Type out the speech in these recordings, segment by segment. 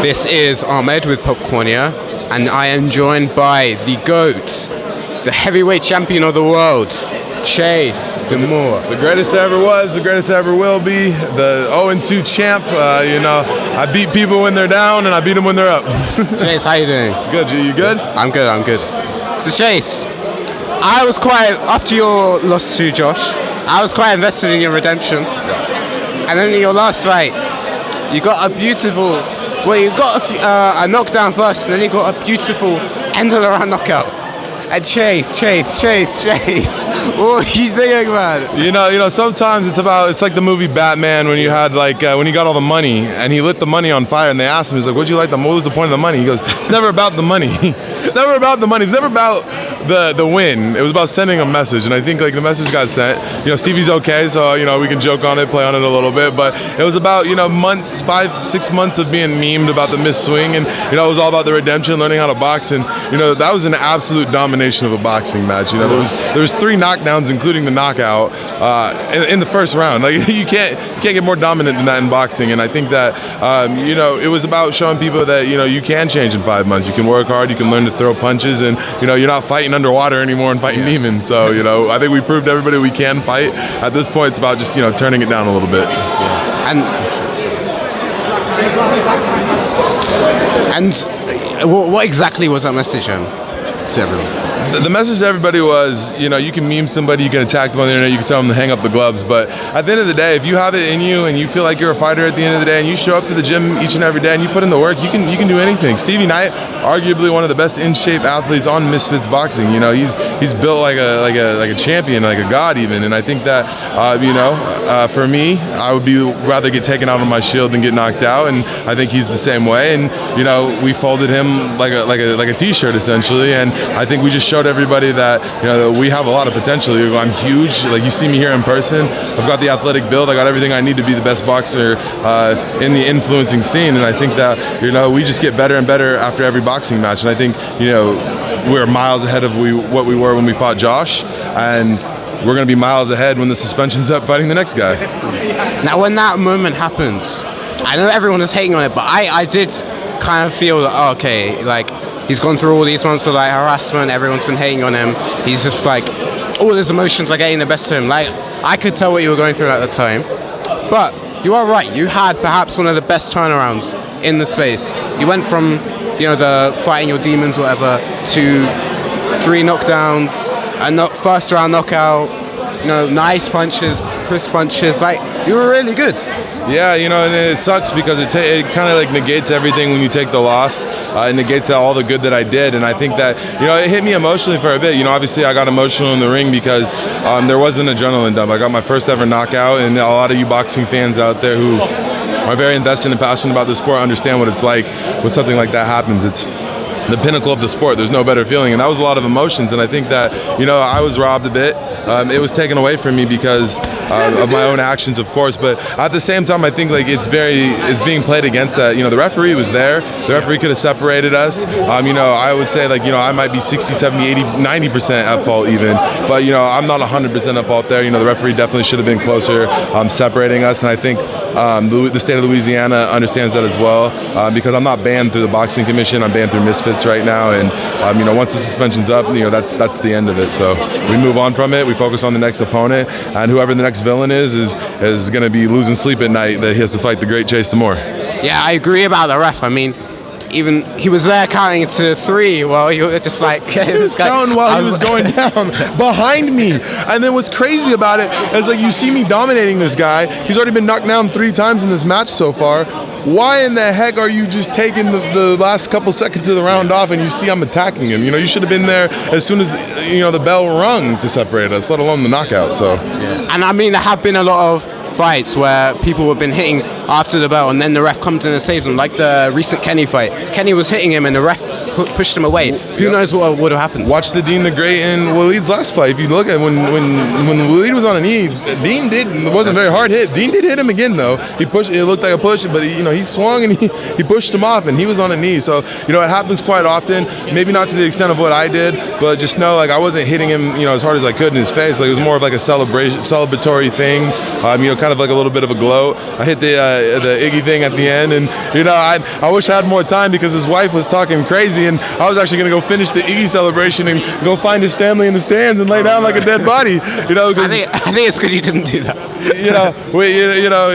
This is Ahmed with Popcornia, and I am joined by the GOAT, the heavyweight champion of the world, Chase DeMoor. The greatest there ever was, the greatest there ever will be, the 0-2 champ. I beat people when they're down, and I beat them when they're up. Chase, how you doing? Good, you good? I'm good. So Chase, I was quite, after your loss to Josh, I was quite invested in your redemption. And then in your last fight, you got a beautiful, a knockdown first, and then you got a beautiful end of the round knockout. And Chase, what are you thinking, man? You know, sometimes it's like the movie Batman when you had when he got all the money and he lit the money on fire, and they asked him, he's like, what was the point of the money? He goes, it's never about the money. It's never about the money. It's never about the win. It was about sending a message, and I think the message got sent. Stevie's okay, so we can joke on it, play on it a little bit, but it was about 5-6 months of being memed about the missed swing, and it was all about the redemption, learning how to box, and that was an absolute domination of a boxing match. There was 3 knockdowns, including the knockout in the first round. You can't get more dominant than that in boxing, and I think that it was about showing people that you can change in 5 months. You can work hard, you can learn to throw punches, and you're not fighting underwater anymore and fighting demons. So I think we proved to everybody we can fight. At this point, it's about just turning it down a little bit. And what exactly was that message to everyone? The message to everybody was, you can meme somebody, you can attack them on the internet, you can tell them to hang up the gloves, but at the end of the day, if you have it in you and you feel like you're a fighter at the end of the day and you show up to the gym each and every day and you put in the work, you can do anything. Stevie Knight, arguably one of the best in-shape athletes on Misfits boxing. He's built like a champion, like a god even, and I think that for me, I would rather get taken out on my shield than get knocked out, and I think he's the same way. And we folded him like a t-shirt essentially, and I think we just showed everybody that we have a lot of potential. I'm huge. You see me here in person. I've got the athletic build. I got everything I need to be the best boxer in the influencing scene. And I think that we just get better and better after every boxing match. And I think we're miles ahead of what we were when we fought Josh, and we're going to be miles ahead when the suspension's up fighting the next guy. Now, when that moment happens, I know everyone is hating on it, but I did kind of feel that he's gone through all these months of harassment, everyone's been hating on him. He's just all his emotions are getting the best of him. I could tell what you were going through at the time. But you are right, you had perhaps one of the best turnarounds in the space. You went from, the fighting your demons, whatever, to 3 knockdowns, a first round knockout, nice punches, crisp punches. You were really good. Yeah, and it sucks because it kind of negates everything when you take the loss. It negates all the good that I did, and I think that it hit me emotionally for a bit. Obviously I got emotional in the ring because there was an adrenaline dump. I got my first ever knockout, and a lot of you boxing fans out there who are very invested and passionate about the sport understand what it's like when something like that happens. It's the pinnacle of the sport. There's no better feeling, and that was a lot of emotions, and I think that I was robbed a bit. It was taken away from me because of my own actions, of course, but at the same time I think it's being played against that. The referee was there. The referee could have separated us. I would say I might be 60, 70, 80, 90% at fault even, but I'm not 100% at fault there. The referee definitely should have been closer separating us, and I think the state of Louisiana understands that as well, because I'm not banned through the boxing commission, I'm banned through Misfits right now, and once the suspension's up, that's the end of it. So we move on from it, we focus on the next opponent, and whoever the next villain is going to be losing sleep at night that he has to fight the great Chase DeMoor. Yeah, I agree about the ref. I mean, even he was there counting to 3 while you were just he was counting while he was going down behind me. And then what's crazy about it is you see me dominating this guy. He's already been knocked down 3 times in this match so far. Why in the heck are you just taking the last couple seconds of the round off and you see I'm attacking him? You should have been there as soon as the bell rung to separate us, let alone the knockout. So yeah. And I mean, there have been a lot of fights where people have been hitting after the bell and then the ref comes in and saves them, like the recent Kenny fight. Kenny was hitting him and the ref pushed him away. Who knows what would have happened? Watch the Dean the Great and Waleed's last fight. If you look at when Waleed was on a knee, Dean wasn't very hard hit. Dean did hit him again though. He pushed. It looked like a push, but he swung and he pushed him off, and he was on a knee. So it happens quite often. Maybe not to the extent of what I did, but just know like I wasn't hitting him as hard as I could in his face. Like it was more of like a celebratory thing. Kind of like a little bit of a gloat. I hit the Iggy thing at the end, and I wish I had more time because his wife was talking crazy, and I was actually gonna go finish the Iggy celebration and go find his family in the stands and lay down like a dead body. I think it's good you didn't do that.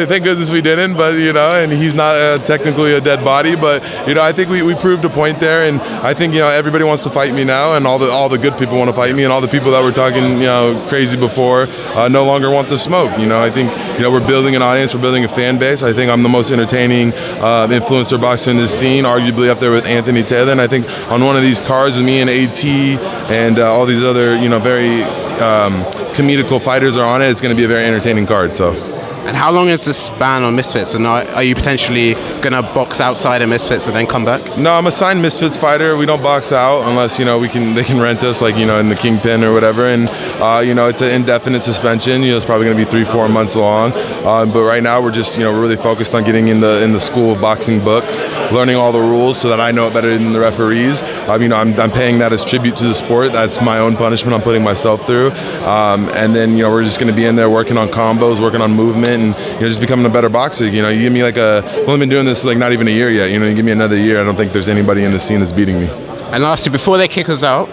Thank goodness we didn't. But and he's not technically a dead body. But I think we proved a point there, and I think everybody wants to fight me now, and all the good people want to fight me, and all the people that were talking crazy before no longer want the smoke. I think we're building an audience, we're building a fan base. I think I'm the most entertaining influencer boxer in this scene, arguably up there with Anthony Taylor. And I think on one of these cards with me and AT and all these other very comedical fighters are on it, it's going to be a very entertaining card. So. And how long is this ban on Misfits? And are you potentially going to box outside of Misfits and then come back? No, I'm a signed Misfits fighter. We don't box out unless they can rent us in the Kingpin or whatever. And it's an indefinite suspension. It's probably going to be 3-4 months long. But right now we're just we're really focused on getting in the school of boxing books, learning all the rules so that I know it better than the referees. I'm paying that as tribute to the sport. That's my own punishment I'm putting myself through. And then we're just going to be in there working on combos, working on movement, and just becoming a better boxer. You give me I've only been doing this not even a year yet. You give me another year, I don't think there's anybody in the scene that's beating me. And lastly, before they kick us out,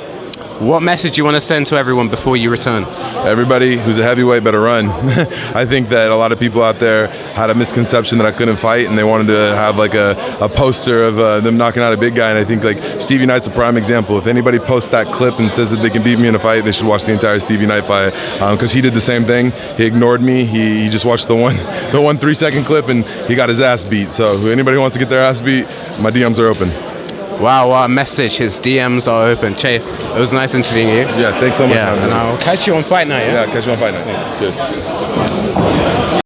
what message do you want to send to everyone before you return? Everybody who's a heavyweight better run. I think that a lot of people out there had a misconception that I couldn't fight, and they wanted to have a poster of them knocking out a big guy. And I think Stevie Knight's a prime example. If anybody posts that clip and says that they can beat me in a fight, they should watch the entire Stevie Knight fight, because he did the same thing. He ignored me. He just watched the one 3-second clip, and he got his ass beat. So anybody who wants to get their ass beat, my DMs are open. Wow, what a message. His DMs are open. Chase, it was nice interviewing you. Yeah, thanks so much. Yeah, and I'll catch you on Fight Night. Yeah, catch you on Fight Night. Cheers.